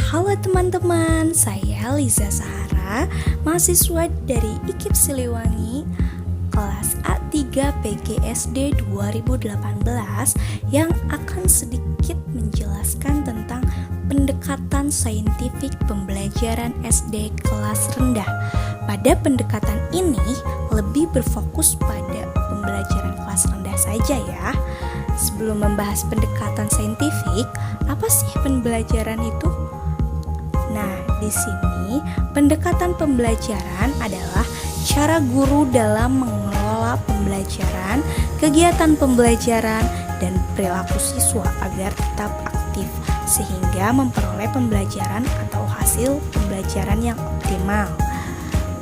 Halo teman-teman, saya Liza Sahara, mahasiswa dari IKIP Siliwangi, kelas A3 PGSD 2018 yang akan sedikit menjelaskan tentang pendekatan saintifik pembelajaran SD kelas rendah. Pada pendekatan ini lebih berfokus pada pembelajaran kelas rendah saja ya. Sebelum membahas pendekatan saintifik, apa sih pembelajaran itu? Nah, di sini pendekatan pembelajaran adalah cara guru dalam mengelola pembelajaran, kegiatan pembelajaran, dan perilaku siswa agar tetap aktif sehingga memperoleh pembelajaran atau hasil pembelajaran yang optimal.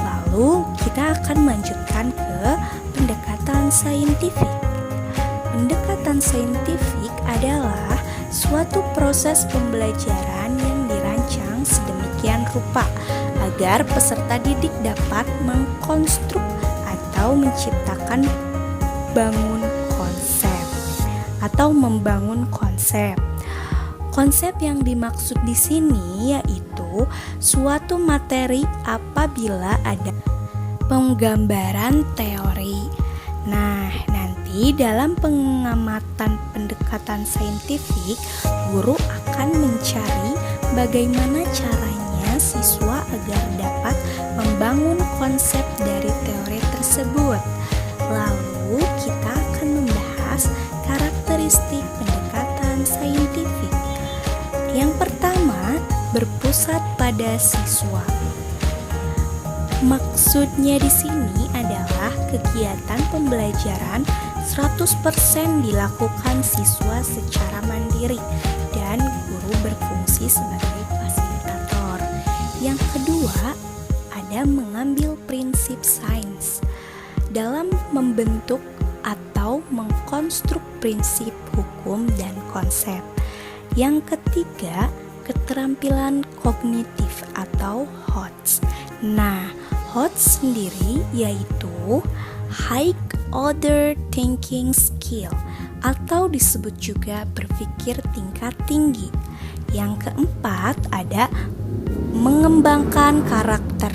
Lalu kita akan melanjutkan ke pendekatan saintifik. Pendekatan saintifik adalah suatu proses pembelajaran yang dirancang sedemikian rupa agar peserta didik dapat mengkonstruk atau menciptakan membangun konsep. Konsep yang dimaksud di sini yaitu suatu materi apabila ada penggambaran teori. Nah, nanti dalam pengamatan pendekatan saintifik, guru akan mencari bagaimana caranya siswa agar dapat membangun konsep dari teori tersebut. Lalu kita akan membahas karakteristik pendekatan saintifik. Yang pertama, berpusat pada siswa. Maksudnya di sini adalah kegiatan pembelajaran 100% dilakukan siswa secara mandiri dan guru berfungsi sebagai fasilitator. Yang kedua, ada mengambil prinsip sains dalam membentuk atau mengkonstruk prinsip hukum dan konsep. Yang ketiga, keterampilan kognitif atau HOTS. Nah, HOTS sendiri yaitu High Order Thinking Skill atau disebut juga berpikir tingkat tinggi. Yang keempat ada mengembangkan karakter.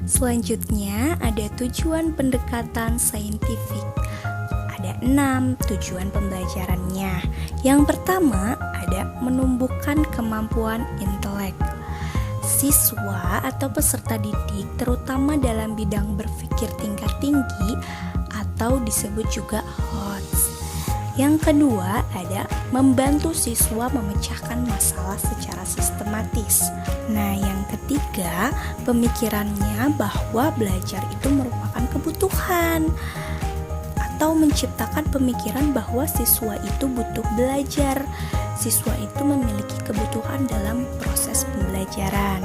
Selanjutnya ada tujuan pendekatan saintifik. Ada 6 tujuan pembelajarannya. Yang pertama ada menumbuhkan kemampuan intelek. Siswa atau peserta didik terutama dalam bidang berpikir tingkat tinggi atau disebut juga HOTS. Yang kedua ada membantu siswa memecahkan masalah secara sistematis. Nah, yang ketiga pemikirannya bahwa belajar itu merupakan kebutuhan atau menciptakan pemikiran bahwa siswa itu butuh belajar. Siswa itu memiliki kebutuhan dalam proses pembelajaran.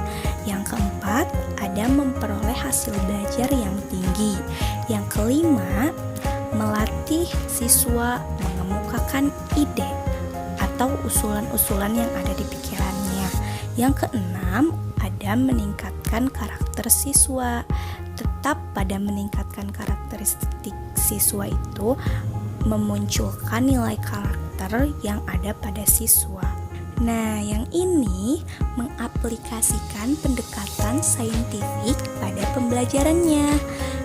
Yang keempat, ada memperoleh hasil belajar yang tinggi. Yang kelima, melatih siswa mengemukakan ide atau usulan-usulan yang ada di pikirannya. Yang keenam, ada meningkatkan karakter siswa. Tetap pada meningkatkan karakteristik siswa itu memunculkan nilai karakter yang ada pada siswa. Nah, yang ini mengaplikasikan pendekatan saintifik pada pembelajarannya.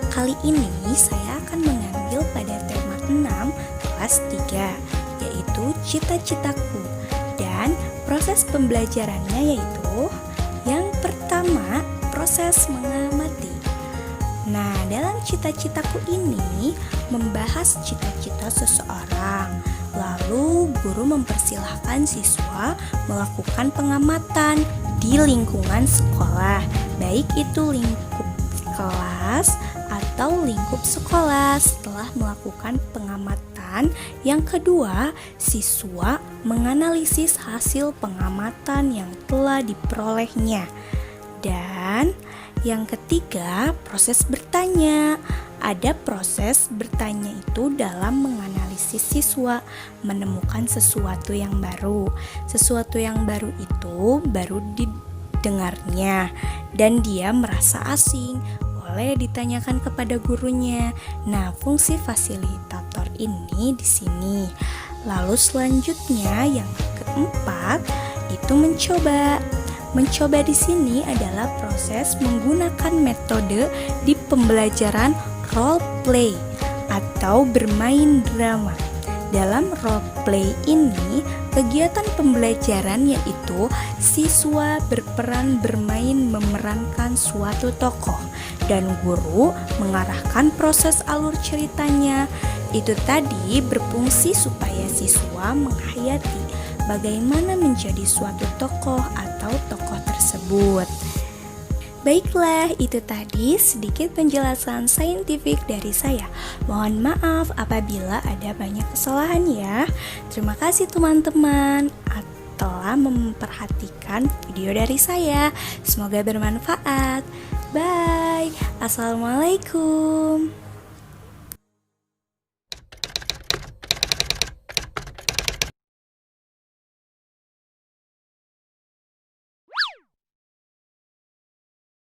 Kali ini saya akan mengambil pada tema 6 kelas 3, yaitu cita-citaku. Dan proses pembelajarannya yaitu yang pertama, proses mengamati. Nah, dalam cita-citaku ini membahas cita-cita seseorang. Lalu guru mempersilahkan siswa melakukan pengamatan di lingkungan sekolah, baik itu lingkup kelas atau lingkup sekolah. Setelah melakukan pengamatan, yang kedua, siswa menganalisis hasil pengamatan yang telah diperolehnya. Dan yang ketiga, proses bertanya. Ada proses bertanya itu dalam menganalisis siswa, menemukan sesuatu yang baru. Sesuatu yang baru itu baru didengarnya dan dia merasa asing. Boleh ditanyakan kepada gurunya. Nah, fungsi fasilitator ini di sini. Lalu selanjutnya yang keempat itu mencoba. Mencoba di sini adalah proses menggunakan metode di pembelajaran role play atau bermain drama. Dalam role play ini, kegiatan pembelajaran yaitu siswa berperan bermain memerankan suatu tokoh dan guru mengarahkan proses alur ceritanya. Itu tadi berfungsi supaya siswa menghayati bagaimana menjadi suatu tokoh atau tokoh tersebut. Baiklah, itu tadi sedikit penjelasan saintifik dari saya. Mohon maaf apabila ada banyak kesalahan ya. Terima kasih teman-teman telah memperhatikan video dari saya. Semoga bermanfaat. Bye. Assalamualaikum.